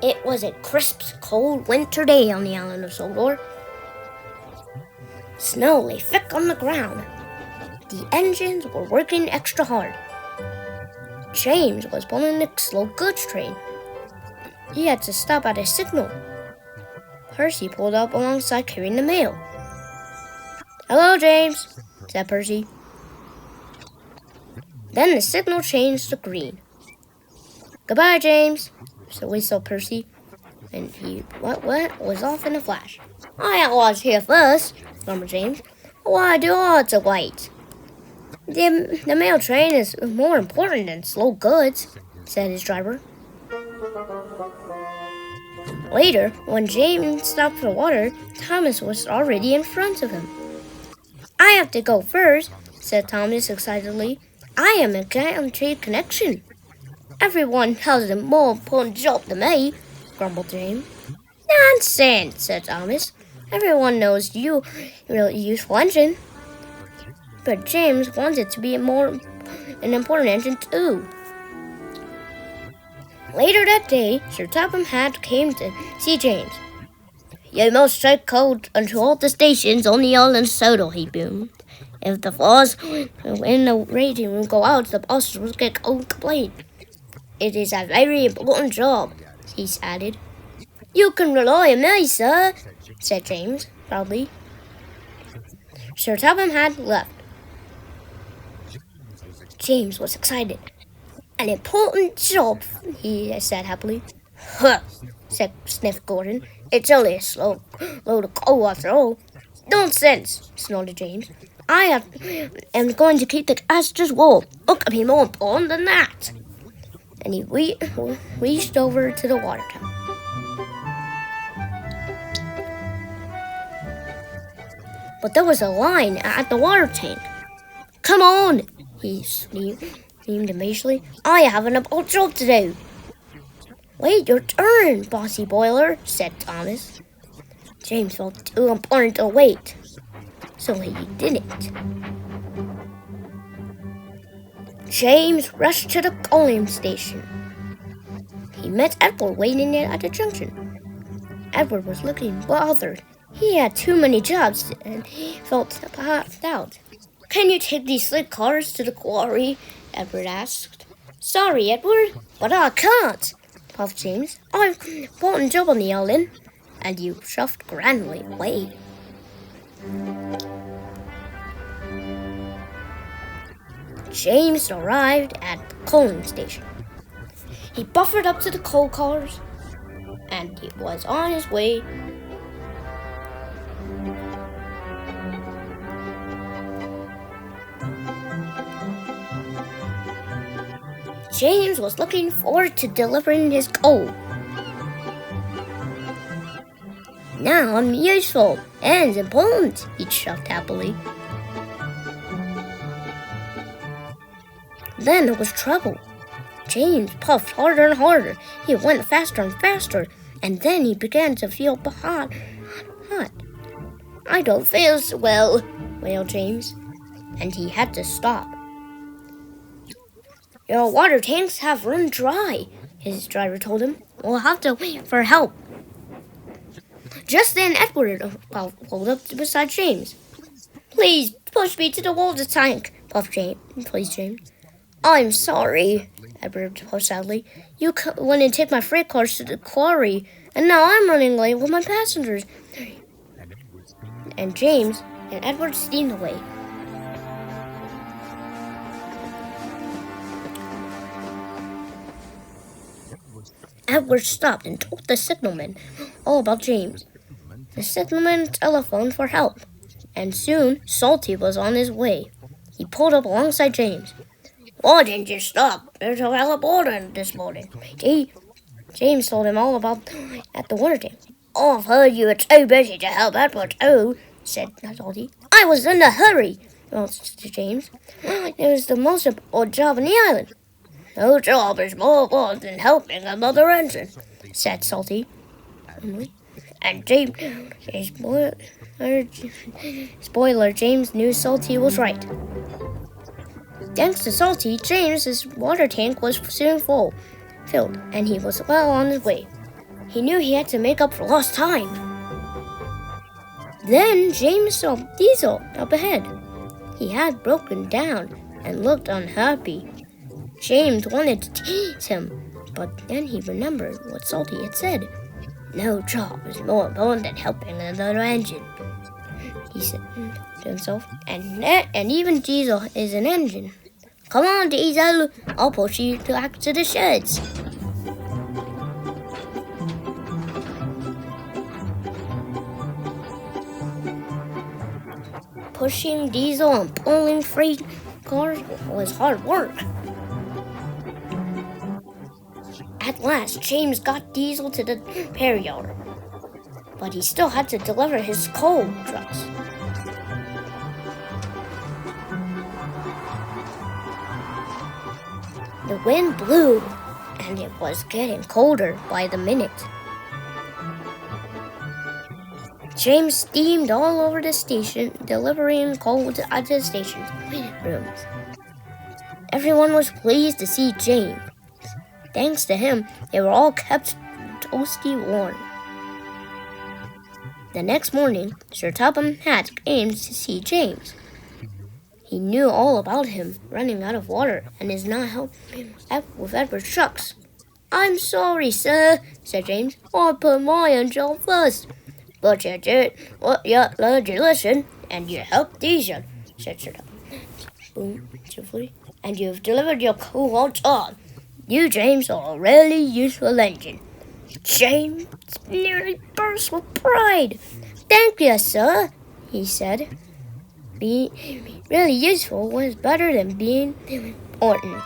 It was a crisp, cold winter day on the island of Sodor. Snow lay thick on the ground. The engines were working extra hard. James was pulling the slow goods train. He had to stop at a signal. Percy pulled up alongside carrying the mail. "Hello, James," said Percy. Then the signal changed to green. "Goodbye, James," so whistled Percy, and he was off in a flash. "I was here first," murmured James. "Why do I have to wait?" The mail train is more important than slow goods," said his driver. Later, when James stopped for water, Thomas was already in front of him. "I have to go first," said Thomas excitedly. "I am a guaranteed connection." "Everyone has a more important job than me," grumbled James. "Nonsense," said Thomas. "Everyone knows you really useful engine." But James wanted to be an important engine too. Later that day, Sir Topham Hatt came to see James. "You must take code unto all the stations on the island of Sodor," he boomed. "If the flaws in the rating room go out, the bosses will get a complaint. It is a very important job," he added. "You can rely on me, sir," said James proudly. Sir Topham Hatt left. James was excited. "An important job," he said happily. "Huh," sniffed Gordon. "It's only a slow load of coal after all." "Nonsense," snorted James. "I am going to keep the passengers warm. What could be more important than that?" And he reached over to the water tank. But there was a line at the water tank. "Come on," he screamed impatiently. "I have an important job to do." "Wait your turn, bossy boiler," said Thomas. James felt too important to wait, so he didn't. James rushed to the coaling station. He met Edward waiting at the junction. Edward was looking bothered. He had too many jobs and he felt puffed out. "Can you take these slick cars to the quarry?" Edward asked. "Sorry, Edward, but I can't," puffed James. "I've an important job on the island." And he shuffled grandly away. James arrived at the coaling station. He buffered up to the coal cars, and he was on his way. James was looking forward to delivering his coal. "Now I'm useful and important," he chuckled happily. Then there was trouble. James puffed harder and harder. He went faster and faster, and then he began to feel hot. "I don't feel so well," wailed James, and he had to stop. "Your water tanks have run dry," his driver told him. "We'll have to wait for help." Just then Edward pulled up beside James. "Please push me to the water tank," puffed James. "I'm sorry," Edward puffed sadly. "You went and take my freight cars to the quarry, and now I'm running late with my passengers." And James and Edward steamed away. Edward stopped and told the signalman all about James. The signalman telephoned for help, and soon Salty was on his way. He pulled up alongside James. "Why didn't you stop? There's a help order this morning." James told him all about at the water tank. "I've heard you were too busy to help Edward too," said Salty. "I was in a hurry," to James. "It was the most important job on the island." "No job is more important than helping another engine," said Salty. And James, spoiler, James knew Salty was right. Thanks to Salty, James's water tank was soon filled, and he was well on his way. He knew he had to make up for lost time. Then James saw Diesel up ahead. He had broken down and looked unhappy. James wanted to tease him, but then he remembered what Salty had said. No job is more important than helping another engine, he said to himself. And even Diesel is an engine. Come on, Diesel, I'll push you back to the sheds. Pushing Diesel and pulling freight cars was hard work. At last, James got Diesel to the repair yard, but he still had to deliver his coal trucks. The wind blew, and it was getting colder by the minute. James steamed all over the station, delivering coal at the station's rooms. Everyone was pleased to see James. Thanks to him, they were all kept toasty warm. The next morning, Sir Topham Hatt came to see James. He knew all about him running out of water and is not helping with Edward's trucks. I'm sorry, sir, said James. I put my engine first. But you did what you learned your lesson, and you helped Diesel, said Sir Topham cheerfully. And you've delivered your coal on time. You, James, are a really useful engine. James nearly burst with pride. Thank you, sir, he said. Being really useful was better than being important.